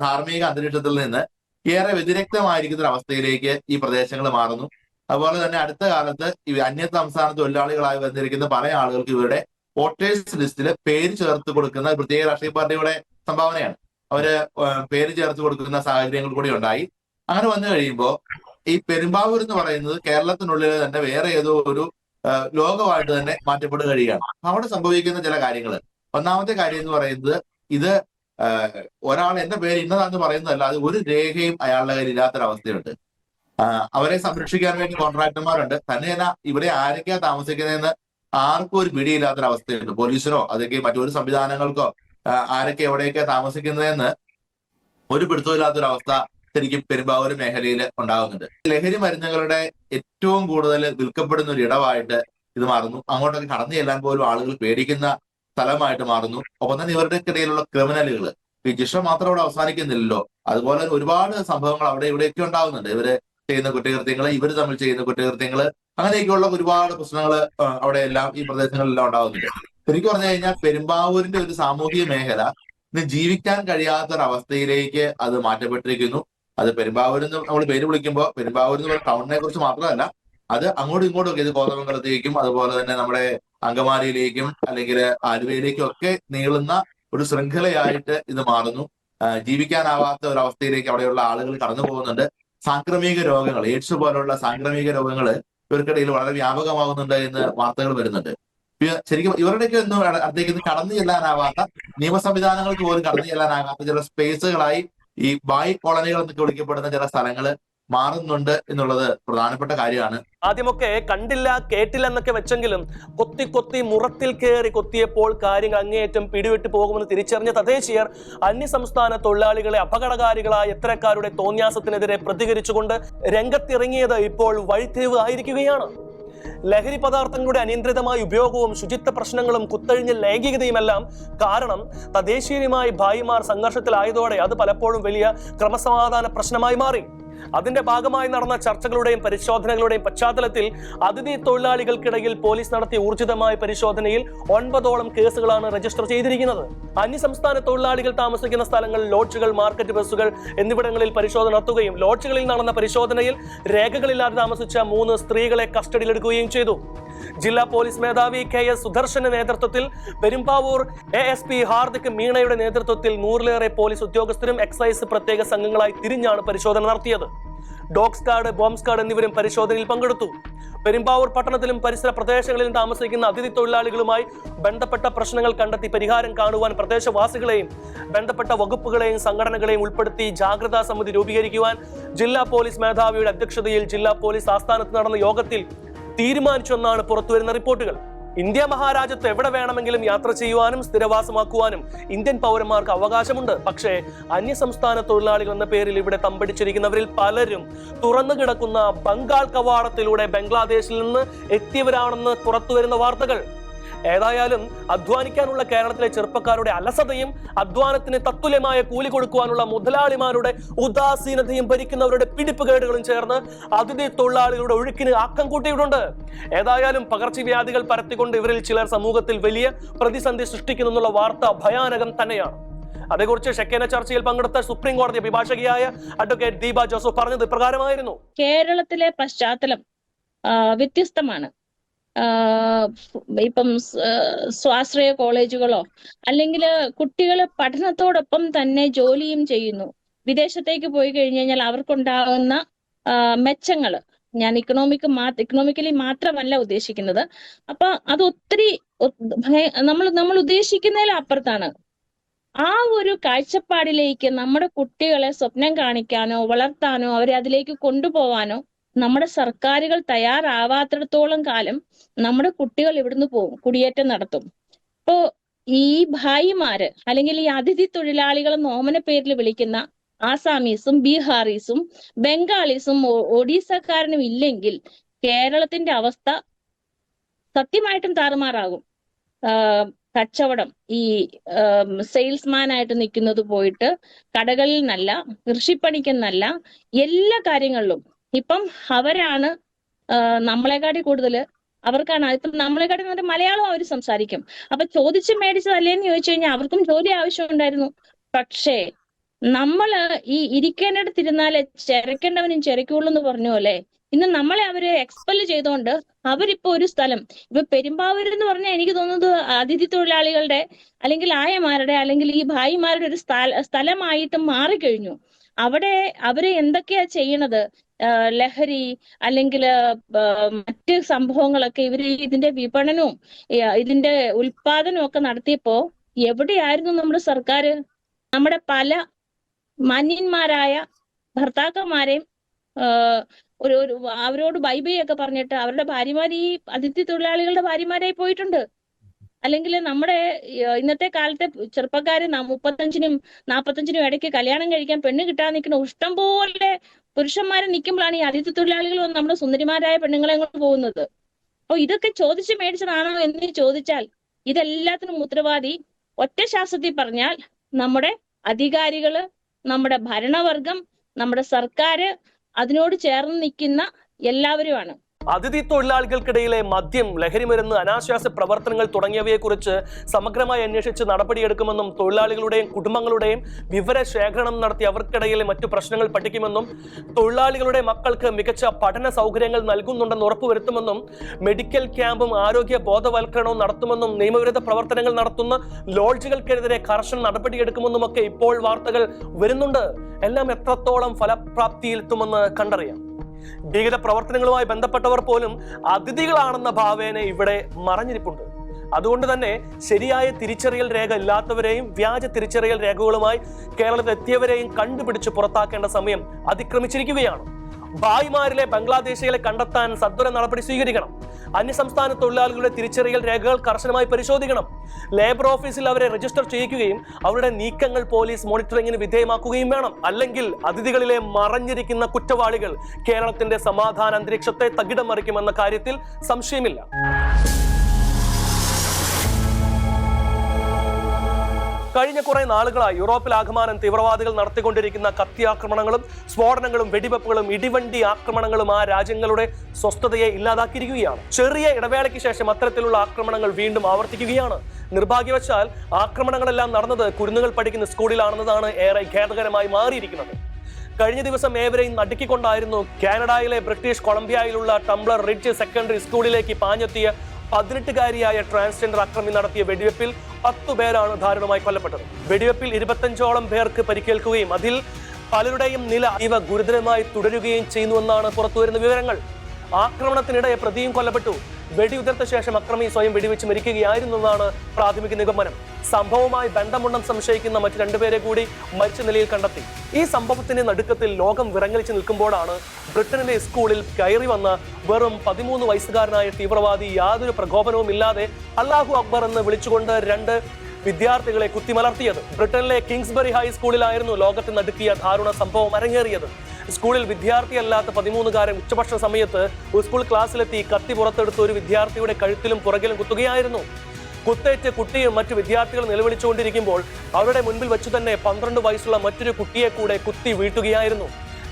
ധാർമ്മിക അന്തരീക്ഷത്തിൽ നിന്ന് ഏറെ വ്യതിരക്തമായിരിക്കുന്ന ഒരു അവസ്ഥയിലേക്ക് ഈ പ്രദേശങ്ങൾ മാറുന്നു. അതുപോലെ തന്നെ അടുത്ത കാലത്ത് ഈ അന്യ സംസ്ഥാന തൊഴിലാളികളായി വന്നിരിക്കുന്ന പല ആളുകൾക്ക് ഇവരുടെ വോട്ടേഴ്സ് ലിസ്റ്റിൽ പേര് ചേർത്ത് കൊടുക്കുന്ന പ്രത്യേക രാഷ്ട്രീയ പാർട്ടിയുടെ സംഭാവനയാണ്. അവര് പേര് ചേർത്ത് കൊടുക്കുന്ന സാഹചര്യങ്ങൾ കൂടി ഉണ്ടായി. അങ്ങനെ വന്നു കഴിയുമ്പോൾ ഈ പെരുമ്പാവൂർ എന്ന് പറയുന്നത് കേരളത്തിനുള്ളിൽ തന്നെ വേറെ ഏതോ ഒരു ലോകമായിട്ട് തന്നെ മാറ്റപ്പെടുകയാണ്. അവിടെ സംഭവിക്കുന്ന ചില കാര്യങ്ങൾ, ഒന്നാമത്തെ കാര്യം എന്ന് പറയുന്നത്, ഇത് ഒരാൾ എന്റെ പേര് ഇന്നതാന്ന് പറയുന്നതല്ല, അത് ഒരു രേഖയും അയാളുടെ കയ്യിൽ ഇല്ലാത്തൊരവസ്ഥയുണ്ട്. അവരെ സംരക്ഷിക്കാൻ വേണ്ടി കോൺട്രാക്ടർമാരുണ്ട്. തന്നെയല്ല ഇവിടെ ആരൊക്കെയാ താമസിക്കുന്നതെന്ന് ആർക്കും ഒരു പിടിയില്ലാത്തൊരവസ്ഥയുണ്ട്. പോലീസിനോ അതൊക്കെ മറ്റൊരു സംവിധാനങ്ങൾക്കോ ആരൊക്കെ എവിടെയൊക്കെ താമസിക്കുന്നതെന്ന് ഒരു പിടുത്തമില്ലാത്തൊരവസ്ഥ ശരിക്കും പെരുമ്പാവൂർ മേഖലയിൽ ഉണ്ടാകുന്നുണ്ട്. ലഹരി മരുന്നുകളുടെ ഏറ്റവും കൂടുതൽ വിൽക്കപ്പെടുന്ന ഒരു ഇടമായിട്ട് ഇത് മാറുന്നു. അങ്ങോട്ടൊക്കെ കടന്നു ചെല്ലാൻ പോലും ആളുകൾ പേടിക്കുന്ന സ്ഥലമായിട്ട് മാറുന്നു. ഒപ്പം തന്നെ ഇവരുടെ ഇടയിലുള്ള ക്രിമിനലുകൾ, ഈ ജിഷ മാത്രം അവിടെ അവസാനിക്കുന്നില്ലല്ലോ, അതുപോലെ ഒരുപാട് സംഭവങ്ങൾ അവിടെ ഇവിടെയൊക്കെ ഉണ്ടാകുന്നുണ്ട്. ഇവര് ചെയ്യുന്ന കുറ്റകൃത്യങ്ങൾ, ഇവർ തമ്മിൽ ചെയ്യുന്ന കുറ്റകൃത്യങ്ങൾ, അങ്ങനെയൊക്കെയുള്ള ഒരുപാട് പ്രശ്നങ്ങൾ അവിടെ എല്ലാം ഈ പ്രദേശങ്ങളിലെല്ലാം ഉണ്ടാകുന്നുണ്ട്. ശരിക്കും പറഞ്ഞു കഴിഞ്ഞാൽ പെരുമ്പാവൂരിന്റെ ഒരു സാമൂഹിക മേഖല ഇന്ന് ജീവിക്കാൻ കഴിയാത്തൊരവസ്ഥയിലേക്ക് അത് മാറ്റപ്പെട്ടിരിക്കുന്നു. അത് പെരുമ്പാവൂർ എന്ന് നമ്മൾ പേര് വിളിക്കുമ്പോൾ പെരുമ്പാവൂർ എന്ന് പറയുന്ന ടൗണിനെ കുറിച്ച് മാത്രമല്ല, അത് അങ്ങോട്ടും ഇങ്ങോട്ടും ഒക്കെ, ഇത് കോതമംഗലത്തേക്കും അതുപോലെ തന്നെ നമ്മുടെ അങ്കമാലിയിലേക്കും അല്ലെങ്കിൽ ആലുവയിലേക്കും ഒക്കെ നീളുന്ന ഒരു ശൃംഖലയായിട്ട് ഇത് മാറുന്നു. ജീവിക്കാനാവാത്ത ഒരു അവസ്ഥയിലേക്ക് അവിടെയുള്ള ആളുകൾ കടന്നു പോകുന്നുണ്ട്. സാംക്രമിക രോഗങ്ങൾ, എയ്ഡ്സ് പോലുള്ള സാംക്രമിക രോഗങ്ങൾ ഇവർക്കിടയിൽ വളരെ വ്യാപകമാകുന്നുണ്ട് എന്ന് വാർത്തകൾ വരുന്നുണ്ട്. ശരിക്കും ഇവരുടെയൊക്കെ ഒന്നും അടുത്തേക്ക് കടന്നു ചെല്ലാനാവാത്ത, നിയമ സംവിധാനങ്ങൾക്ക് പോലും കടന്നു ചെല്ലാനാകാത്ത ചില സ്പേസുകളായി ഈ ബായ് കോളനികൾ എന്നൊക്കെ വിളിക്കപ്പെടുന്ന ചില സ്ഥലങ്ങൾ മാറുന്നുണ്ട് എന്നുള്ളത് പ്രധാനപ്പെട്ട കാര്യമാണ്. ആദ്യമൊക്കെ കണ്ടില്ല കേട്ടില്ല എന്നൊക്കെ വെച്ചെങ്കിലും കൊത്തി കൊത്തി മുറത്തിൽ കയറി കൊത്തിയപ്പോൾ കാര്യങ്ങൾ അങ്ങേയറ്റം പിടിവിട്ട് പോകുമെന്ന് തിരിച്ചറിഞ്ഞ തദ്ദേശീയർ അന്യസംസ്ഥാന തൊഴിലാളികളെ അപകടകാരികളായ ഇത്തരക്കാരുടെ തോന്യാസത്തിനെതിരെ പ്രതികരിച്ചുകൊണ്ട് രംഗത്തിറങ്ങിയത് ഇപ്പോൾ വഴിത്തിരിവ് ആയിരിക്കുകയാണ്. ലഹരി പദാർത്ഥങ്ങളുടെ അനിയന്ത്രിതമായ ഉപയോഗവും ശുചിത്വ പ്രശ്നങ്ങളും കുത്തഴിഞ്ഞ ലൈംഗികതയുമെല്ലാം കാരണം തദ്ദേശീയരുമായി ഭായിമാർ സംഘർഷത്തിലായതോടെ അത് പലപ്പോഴും വലിയ ക്രമസമാധാന പ്രശ്നമായി മാറി. അതിന്റെ ഭാഗമായി നടന്ന ചർച്ചകളുടെയും പരിശോധനകളുടെയും പശ്ചാത്തലത്തിൽ അതിഥി തൊഴിലാളികൾക്കിടയിൽ പോലീസ് നടത്തിയ ഊർജിതമായ പരിശോധനയിൽ 9ഓളം കേസുകളാണ് രജിസ്റ്റർ ചെയ്തിരിക്കുന്നത്. അന്യസംസ്ഥാന തൊഴിലാളികൾ താമസിക്കുന്ന സ്ഥലങ്ങൾ, ലോഡ്ജുകൾ, മാർക്കറ്റ് ബസ്സുകൾ എന്നിവിടങ്ങളിൽ പരിശോധന നടത്തുകയും ലോഡ്ജുകളിൽ നടന്ന പരിശോധനയിൽ രേഖകളില്ലാതെ താമസിച്ച 3 സ്ത്രീകളെ കസ്റ്റഡിയിലെടുക്കുകയും ചെയ്തു. ജില്ലാ പോലീസ് മേധാവി KS സുദർശന്റെ നേതൃത്വത്തിൽ പെരുമ്പാവൂർ ASP ഹാർദിക് മീണയുടെ നേതൃത്വത്തിൽ 100ലേറെ പോലീസ് ഉദ്യോഗസ്ഥരും എക്സൈസ് പ്രത്യേക സംഘങ്ങളായി തിരിഞ്ഞാണ് പരിശോധന നടത്തിയത്. ഡോഗ് സ്ക്വാഡ്, ബോംബ് സ്ക്വാഡ് എന്നിവരും പരിശോധനയിൽ പങ്കെടുത്തു. പെരുമ്പാവൂർ പട്ടണത്തിലും പരിസര പ്രദേശങ്ങളിലും താമസിക്കുന്ന അതിഥി തൊഴിലാളികളുമായി ബന്ധപ്പെട്ട പ്രശ്നങ്ങൾ കണ്ടെത്തി പരിഹാരം കാണുവാൻ പ്രദേശവാസികളെയും ബന്ധപ്പെട്ട വകുപ്പുകളെയും സംഘടനകളെയും ഉൾപ്പെടുത്തി ജാഗ്രതാ സമിതി രൂപീകരിക്കുവാൻ ജില്ലാ പോലീസ് മേധാവിയുടെ അധ്യക്ഷതയിൽ ജില്ലാ പോലീസ് ആസ്ഥാനത്ത് നടന്ന യോഗത്തിൽ തീരുമാനിച്ചെന്നാണ് പുറത്തുവരുന്ന റിപ്പോർട്ടുകൾ. ഇന്ത്യ മഹാരാജ്യത്ത് എവിടെ വേണമെങ്കിലും യാത്ര ചെയ്യുവാനും സ്ഥിരവാസമാക്കുവാനും ഇന്ത്യൻ പൗരന്മാർക്ക് അവകാശമുണ്ട്. പക്ഷേ അന്യസംസ്ഥാന തൊഴിലാളികൾ എന്ന പേരിൽ ഇവിടെ തമ്പടിച്ചിരിക്കുന്നവരിൽ പലരും തുറന്നു കിടക്കുന്ന ബംഗാൾ കവാടത്തിലൂടെ ബംഗ്ലാദേശിൽ നിന്ന് എത്തിയവരാണെന്ന് പുറത്തുവരുന്ന വാർത്തകൾ. ഏതായാലും അധ്വാനിക്കാനുള്ള കേരളത്തിലെ ചെറുപ്പക്കാരുടെ അലസതയും അധ്വാനത്തിന് തത്തുല്യമായ കൂലി കൊടുക്കുവാനുള്ള മുതലാളിമാരുടെ ഉദാസീനതയും ഭരിക്കുന്നവരുടെ പിടിപ്പുകേടുകളും ചേർന്ന് അതിഥി തൊഴിലാളികളുടെ ഒഴുക്കിന് ആക്കം കൂട്ടിയിട്ടുണ്ട്. ഏതായാലും പകർച്ചവ്യാധികൾ പരത്തിക്കൊണ്ട് ഇവരിൽ ചിലർ സമൂഹത്തിൽ വലിയ പ്രതിസന്ധി സൃഷ്ടിക്കുന്നുള്ള വാർത്ത ഭയാനകം തന്നെയാണ്. അതേക്കുറിച്ച് ഷെക്കേന ചർച്ചയിൽ പങ്കെടുത്ത സുപ്രീം കോടതി അഭിഭാഷകയായ അഡ്വക്കേറ്റ് ദീപ ജോസഫ് പറഞ്ഞത് ഇപ്രകാരമായിരുന്നു. കേരളത്തിലെ പശ്ചാത്തലം വ്യത്യസ്തമാണ്. ഇപ്പം സ്വാശ്രയ കോളേജുകളോ അല്ലെങ്കിൽ കുട്ടികൾ പഠനത്തോടൊപ്പം തന്നെ ജോലിയും ചെയ്യുന്നു. വിദേശത്തേക്ക് പോയി കഴിഞ്ഞു കഴിഞ്ഞാൽ അവർക്കുണ്ടാകുന്ന മെച്ചങ്ങള്, ഞാൻ ഇക്കണോമിക്കലി മാത്രമല്ല ഉദ്ദേശിക്കുന്നത്. അപ്പൊ അത് ഒത്തിരി നമ്മൾ ഉദ്ദേശിക്കുന്നതിലും അപ്പുറത്താണ്. ആ ഒരു കാഴ്ചപ്പാടിലേക്ക് നമ്മുടെ കുട്ടികളെ സ്വപ്നം കാണിക്കാനോ വളർത്താനോ അവരെ അതിലേക്ക് കൊണ്ടുപോവാനോ നമ്മുടെ സർക്കാരുകൾ തയ്യാറാവാത്തിടത്തോളം കാലം നമ്മുടെ കുട്ടികൾ ഇവിടുന്ന് പോകും, കുടിയേറ്റം നടത്തും. ഇപ്പോ ഈ ഭായിമാര് അല്ലെങ്കിൽ ഈ അതിഥി തൊഴിലാളികൾ ഓമന പേരിൽ വിളിക്കുന്ന ആസാമീസും ബീഹാറീസും ബംഗാളീസും ഒഡീസക്കാരനും ഇല്ലെങ്കിൽ കേരളത്തിന്റെ അവസ്ഥ സത്യമായിട്ടും താറുമാറാകും. കച്ചവടം, ഈ സെയിൽസ്മാൻ ആയിട്ട് നിൽക്കുന്നത് പോയിട്ട് കടകളിൽ നിന്നല്ല, കൃഷിപ്പണിക്കെന്നല്ല, എല്ലാ കാര്യങ്ങളിലും ഇപ്പം അവരാണ് നമ്മളെക്കാട്ടി കൂടുതൽ അവർക്കാണ്. ഇപ്പം നമ്മളെക്കാട്ടി മലയാളം അവർ സംസാരിക്കും. അപ്പൊ ചോദിച്ച് മേടിച്ചതല്ലേന്ന് ചോദിച്ചു കഴിഞ്ഞാൽ അവർക്കും ജോലി ആവശ്യമുണ്ടായിരുന്നു. പക്ഷേ നമ്മള് ഈ ഇരിക്കേണ്ടിടത്തിരുന്നാലേ ചിരക്കേണ്ടവനും ചിരക്കുള്ളൂ എന്ന് പറഞ്ഞ പോലെ ഇന്ന് നമ്മളെ അവര് എക്സ്പെൽ ചെയ്തോണ്ട് അവരിപ്പോ ഒരു സ്ഥലം, ഇപ്പൊ പെരുമ്പാവൂർ എന്ന് പറഞ്ഞാൽ എനിക്ക് തോന്നുന്നത് അതിഥി തൊഴിലാളികളുടെ അല്ലെങ്കിൽ ആയമാരുടെ അല്ലെങ്കിൽ ഈ ഭായിമാരുടെ ഒരു സ്ഥലമായിട്ട് മാറിക്കഴിഞ്ഞു. അവിടെ അവര് എന്തൊക്കെയാ ചെയ്യണത്? ലഹരി അല്ലെങ്കിൽ മറ്റ് സംഭവങ്ങളൊക്കെ ഇവര് ഇതിന്റെ വിപണനവും ഇതിന്റെ ഉൽപാദനവും ഒക്കെ നടത്തിയപ്പോ എവിടെയായിരുന്നു നമ്മുടെ സർക്കാർ? നമ്മുടെ പല മാന്യന്മാരായ ഭർത്താക്കന്മാരെയും ഒരു അവരോട് ബൈ ബൈ ഒക്കെ പറഞ്ഞിട്ട് അവരുടെ ഭാര്യമാർ ഈ അതിഥി തൊഴിലാളികളുടെ ഭാര്യമാരായി പോയിട്ടുണ്ട്. അല്ലെങ്കിൽ നമ്മുടെ ഇന്നത്തെ കാലത്തെ ചെറുപ്പക്കാര് 35-നും 45-നും ഇടയ്ക്ക് കല്യാണം കഴിക്കാൻ പെണ്ണ് കിട്ടാൻ നിൽക്കുന്ന ഇഷ്ടം പോലെ പുരുഷന്മാരെ നിൽക്കുമ്പോഴാണ് ഈ അതിഥി തൊഴിലാളികൾ വന്ന് നമ്മുടെ സുന്ദരിമാരായ പെണ്ണുങ്ങളെ കൊണ്ട് പോകുന്നത്. അപ്പൊ ഇതൊക്കെ ചോദിച്ചു മേടിച്ചതാണോ എന്ന് ചോദിച്ചാൽ ഇതെല്ലാത്തിനും ഉത്തരവാദി ഒറ്റ ശാസ്ത്രത്തിൽ പറഞ്ഞാൽ നമ്മുടെ അധികാരികള്, നമ്മുടെ ഭരണവർഗം, നമ്മുടെ സർക്കാർ, അതിനോട് ചേർന്ന് നിൽക്കുന്ന എല്ലാവരുമാണ്. അതിഥി തൊഴിലാളികൾക്കിടയിലെ മദ്യം, ലഹരിമരുന്ന്, അനാശാസ്യ പ്രവർത്തനങ്ങൾ തുടങ്ങിയവയെക്കുറിച്ച് സമഗ്രമായി അന്വേഷിച്ച് നടപടിയെടുക്കുമെന്നും തൊഴിലാളികളുടെയും കുടുംബങ്ങളുടെയും വിവരശേഖരണം നടത്തി അവർക്കിടയിലെ മറ്റു പ്രശ്നങ്ങൾ പഠിക്കുമെന്നും തൊഴിലാളികളുടെ മക്കൾക്ക് മികച്ച പഠന സൗകര്യങ്ങൾ നൽകുന്നുണ്ടെന്ന് ഉറപ്പുവരുത്തുമെന്നും മെഡിക്കൽ ക്യാമ്പും ആരോഗ്യ ബോധവൽക്കരണവും നടത്തുമെന്നും നിയമവിരുദ്ധ പ്രവർത്തനങ്ങൾ നടത്തുന്ന ലോഡ്ജുകൾക്കെതിരെ കർശന നടപടിയെടുക്കുമെന്നുമൊക്കെ ഇപ്പോൾ വാർത്തകൾ വരുന്നുണ്ട്. എല്ലാം എത്രത്തോളം ഫലപ്രാപ്തിയിലെത്തുമെന്ന് കണ്ടറിയാം. ഭീകര പ്രവർത്തനങ്ങളുമായി ബന്ധപ്പെട്ടവർ പോലും അതിഥികളാണെന്ന ഭാവേന ഇവിടെ മറഞ്ഞിരിപ്പുണ്ട്. അതുകൊണ്ട് തന്നെ ശരിയായ തിരിച്ചറിയൽ രേഖ ഇല്ലാത്തവരെയും വ്യാജ തിരിച്ചറിയൽ രേഖകളുമായി കേരളത്തിൽ എത്തിയവരെയും കണ്ടുപിടിച്ച് പുറത്താക്കേണ്ട സമയം അതിക്രമിച്ചിരിക്കുകയാണ്. ഭായിമാരിലെ ബംഗ്ലാദേശികളെ കണ്ടെത്താൻ സത്വര നടപടി സ്വീകരിക്കണം. അന്യസംസ്ഥാന തൊഴിലാളികളുടെ തിരിച്ചറിയൽ രേഖകൾ കർശനമായി പരിശോധിക്കണം. ലേബർ ഓഫീസിൽ അവരെ രജിസ്റ്റർ ചെയ്യിക്കുകയും അവരുടെ നീക്കങ്ങൾ പോലീസ് മോണിറ്ററിംഗിന് വിധേയമാക്കുകയും വേണം. അല്ലെങ്കിൽ അതിഥികളിലെ മറഞ്ഞിരിക്കുന്ന കുറ്റവാളികൾ കേരളത്തിന്റെ സമാധാന അന്തരീക്ഷത്തെ തകിടം മറിക്കുമെന്ന കാര്യത്തിൽ സംശയമില്ല. കഴിഞ്ഞ കുറെ നാളുകളായി യൂറോപ്പിൽ ആകമാനം തീവ്രവാദികൾ നടത്തിക്കൊണ്ടിരിക്കുന്ന കത്തിയാക്രമണങ്ങളും സ്ഫോടനങ്ങളും വെടിവെപ്പുകളും ഇടിവണ്ടി ആക്രമണങ്ങളും ആ രാജ്യങ്ങളുടെ സ്വസ്ഥതയെ ഇല്ലാതാക്കിയിരിക്കുകയാണ്. ചെറിയ ഇടവേളയ്ക്ക് ശേഷം അത്തരത്തിലുള്ള ആക്രമണങ്ങൾ വീണ്ടും ആവർത്തിക്കുകയാണ്. നിർഭാഗ്യവശാൽ ആക്രമണങ്ങളെല്ലാം നടന്നത് കുരുന്നുകൾ പഠിക്കുന്ന സ്കൂളിലാണെന്നതാണ് ഏറെ ഖേദകരമായി മാറിയിരിക്കുന്നത്. കഴിഞ്ഞ ദിവസം ഏവരെയും നടുക്കിക്കൊണ്ടായിരുന്നു കാനഡയിലെ ബ്രിട്ടീഷ് കൊളംബിയയിലുള്ള ടംബ്ലർ റിഡ്ജ് സെക്കൻഡറി സ്കൂളിലേക്ക് പാഞ്ഞെത്തിയ 18-കാരിയായ ട്രാൻസ്ജെൻഡർ അക്രമി നടത്തിയ വെടിവെപ്പിൽ 10 പേരാണ് ദാരുണമായി കൊല്ലപ്പെട്ടത്. വെടിവെപ്പിൽ 25ഓളം പേർക്ക് പരിക്കേൽക്കുകയും അതിൽ പലരുടെയും നില ഇവ ഗുരുതരമായി തുടരുകയും ചെയ്യുന്നുവെന്നാണ് പുറത്തുവരുന്ന വിവരങ്ങൾ. ആക്രമണത്തിനിടെ പ്രതിയും കൊല്ലപ്പെട്ടു. വെടിയുതിർത്ത ശേഷം അക്രമി സ്വയം വെടിവെച്ച് മരിക്കുകയായിരുന്നെന്നാണ് പ്രാഥമിക നിഗമനം. സംഭവവുമായി ബന്ധമുണ്ടെന്ന് സംശയിക്കുന്ന മറ്റ് 2 പേരെ കൂടി മരിച്ച നിലയിൽ കണ്ടെത്തി. ഈ സംഭവത്തിന്റെ നടുക്കത്തിൽ ലോകം വിറങ്ങലിച്ചു നിൽക്കുമ്പോഴാണ് ബ്രിട്ടനിലെ സ്കൂളിൽ കയറി വന്ന വെറും 13 വയസ്സുകാരനായ തീവ്രവാദി യാതൊരു പ്രകോപനവും ഇല്ലാതെ അല്ലാഹു അക്ബർ എന്ന് വിളിച്ചുകൊണ്ട് 2 വിദ്യാർത്ഥികളെ കുത്തിമലർത്തിയത്. ബ്രിട്ടനിലെ കിങ്സ്ബറി ഹൈസ്കൂളിലായിരുന്നു ലോകത്തെ നടുക്കിയ ദാരുണ സംഭവം അരങ്ങേറിയത്. സ്കൂളിൽ വിദ്യാർത്ഥിയല്ലാത്ത 13കാരൻ ഉച്ചഭക്ഷണ സമയത്ത് സ്കൂൾ ക്ലാസ്സിലെത്തി കത്തി പുറത്തെടുത്ത് ഒരു വിദ്യാർത്ഥിയുടെ കഴുത്തിലും പുറകിലും കുത്തുകയായിരുന്നു. കുത്തേറ്റ് കുട്ടിയും മറ്റു വിദ്യാർത്ഥികളും നിലവിളിച്ചുകൊണ്ടിരിക്കുമ്പോൾ അവരുടെ മുൻപിൽ വെച്ച് തന്നെ 12 വയസ്സുള്ള മറ്റൊരു കുട്ടിയെ കൂടെ കുത്തി വീഴ്ത്തുകയായിരുന്നു.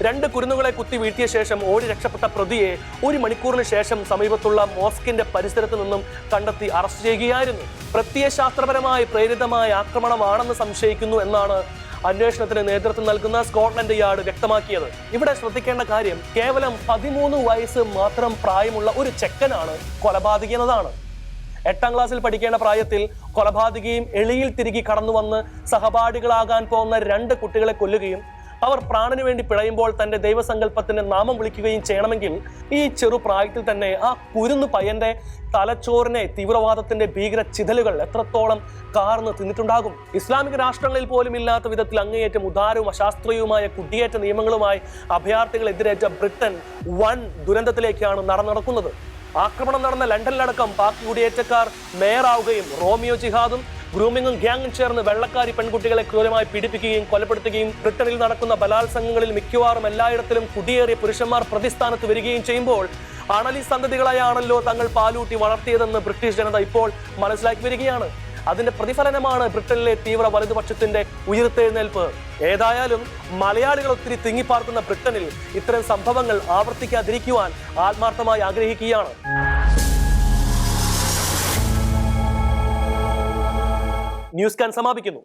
2 കുരുന്നുകളെ കുത്തി വീഴ്ത്തിയ ശേഷം ഓടി രക്ഷപ്പെട്ട പ്രതിയെ 1 മണിക്കൂറിന് ശേഷം സമീപത്തുള്ള മോസ്കിന്റെ പരിസരത്ത് നിന്നും കണ്ടെത്തി അറസ്റ്റ് ചെയ്യുകയായിരുന്നു. പ്രത്യയശാസ്ത്രപരമായി പ്രേരിതമായ ആക്രമണമാണെന്ന് സംശയിക്കുന്നു എന്നാണ് അന്വേഷണത്തിന് നേതൃത്വം നൽകുന്ന സ്കോട്ട്ലൻഡ് യാർഡ് വ്യക്തമാക്കിയത്. ഇവിടെ ശ്രദ്ധിക്കേണ്ട കാര്യം കേവലം 13 വയസ്സ് മാത്രം പ്രായമുള്ള ഒരു ചെക്കനാണ് കൊലപാതകി എന്നതാണ്. 8ാം ക്ലാസ്സിൽ പഠിക്കേണ്ട പ്രായത്തിൽ കൊലപാതകിയും എളിയിൽ തിരികെ കടന്നു വന്ന് സഹപാഠികളാകാൻ പോകുന്ന 2 കുട്ടികളെ കൊല്ലുകയും അവർ പ്രാണന് വേണ്ടി പിഴയുമ്പോൾ തന്റെ ദൈവസങ്കല്പത്തിന്റെ നാമം വിളിക്കുകയും ചെയ്യണമെങ്കിൽ ഈ ചെറുപ്രായത്തിൽ തന്നെ ആ കുരുന്നു പയ്യന്റെ തലച്ചോറിനെ തീവ്രവാദത്തിന്റെ ഭീകര ചിതലുകൾ എത്രത്തോളം കാർന്ന് തിന്നിട്ടുണ്ടാകും. ഇസ്ലാമിക രാഷ്ട്രങ്ങളിൽ പോലും ഇല്ലാത്ത വിധത്തിൽ അങ്ങേയറ്റം ഉദാരവും അശാസ്ത്രീയവുമായ കുടിയേറ്റ നിയമങ്ങളുമായി അഭയാർത്ഥികൾ എതിരേറ്റ ബ്രിട്ടൻ വൻ ദുരന്തത്തിലേക്കാണ് നടക്കുന്നത്. ആക്രമണം നടന്ന ലണ്ടനിലടക്കം പാക് കുടിയേറ്റക്കാർ മേയറാവുകയും റോമിയോ ജിഹാദും ഗ്രൂമിങ്ങും ഗ്യാങ്ങും ചേർന്ന് വെള്ളക്കാരി പെൺകുട്ടികളെ ക്രൂരമായി പീഡിപ്പിക്കുകയും കൊലപ്പെടുത്തുകയും ബ്രിട്ടനിൽ നടക്കുന്ന ബലാത്സംഗങ്ങളിൽ മിക്കവാറും എല്ലായിടത്തിലും കുടിയേറിയ പുരുഷന്മാർ പ്രതിസ്ഥാനത്ത് വരികയും ചെയ്യുമ്പോൾ അണലി സന്തതികളായാണല്ലോ തങ്ങൾ പാലൂട്ടി വളർത്തിയതെന്ന് ബ്രിട്ടീഷ് ജനത ഇപ്പോൾ മനസ്സിലാക്കി വരികയാണ്. അതിന്റെ പ്രതിഫലനമാണ് ബ്രിട്ടനിലെ തീവ്ര വലതുപക്ഷത്തിന്റെ ഉയർത്തെഴുന്നേൽപ്പ്. ഏതായാലും മലയാളികൾ ഒത്തിരി തിങ്ങിപ്പാർക്കുന്ന ബ്രിട്ടനിൽ ഇത്തരം സംഭവങ്ങൾ ആവർത്തിക്കാതിരിക്കുവാൻ ആത്മാർത്ഥമായി ആഗ്രഹിക്കുകയാണ്. ന്യൂസ് കാൻ സമാപിക്കുന്നു.